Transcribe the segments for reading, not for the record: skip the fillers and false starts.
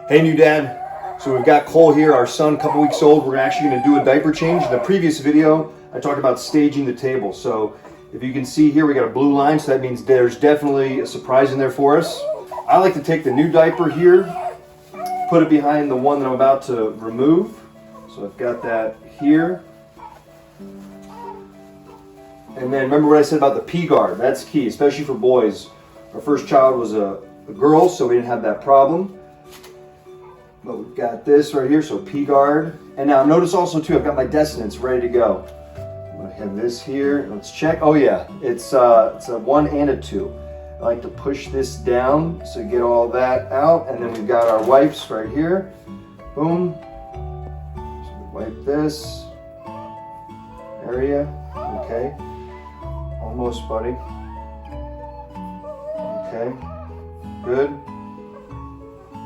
Hey new dad, so we've got Cole here, our son, a couple weeks old. We're actually going to do a diaper change. In the previous video, I talked about staging the table. So if you can see here, we got a blue line, so that means there's definitely a surprise in there for us. I like to take the new diaper here, put it behind the one that I'm about to remove. So I've got that here. And then remember what I said about the P-guard, that's key, especially for boys. Our first child was a girl, so we didn't have that problem. But we've got this right here, so P-guard. And now notice also too, I've got my dissonance ready to go. I'm gonna have this here, let's check. Oh yeah, it's a 1 and a 2. I like to push this down so get all that out. And then we've got our wipes right here. Boom. So we wipe this area, okay. Almost, buddy. Okay, good.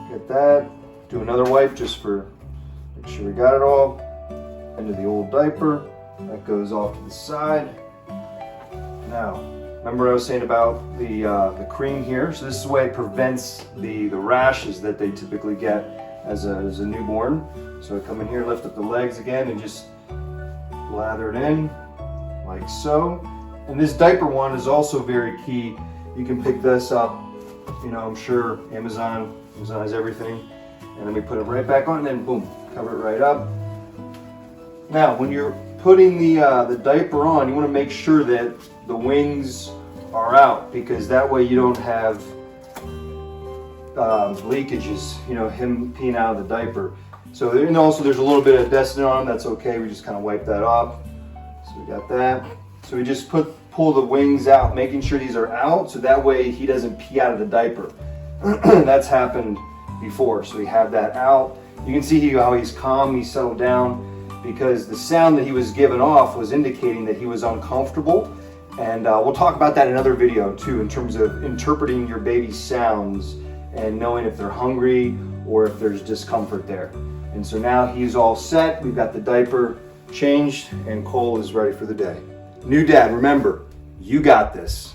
Get that. Do another wipe just for, make sure we got it all. Into the old diaper. That goes off to the side. Now, remember what I was saying about the cream here? So this is the way it prevents the rashes that they typically get as a newborn. So I come in here, lift up the legs again, and just lather it in, like so. And this diaper one is also very key. You can pick this up, you know, I'm sure Amazon has everything. And then we put it right back on, and then boom, cover it right up. Now, when you're putting the diaper on, you want to make sure that the wings are out, because that way you don't have leakages, you know, him peeing out of the diaper. So, and also there's a little bit of dusting on him, that's okay, we just kind of wipe that off. So we got that. So we just pull the wings out, making sure these are out, so that way he doesn't pee out of the diaper. That's happened before, so we have that out. You can see how he's calm, he's settled down, because the sound that he was giving off was indicating that he was uncomfortable. And we'll talk about that in another video too, in terms of interpreting your baby's sounds and knowing if they're hungry or if there's discomfort there. And so now he's all set, we've got the diaper changed, and Cole is ready for the day. New dad, remember, you got this.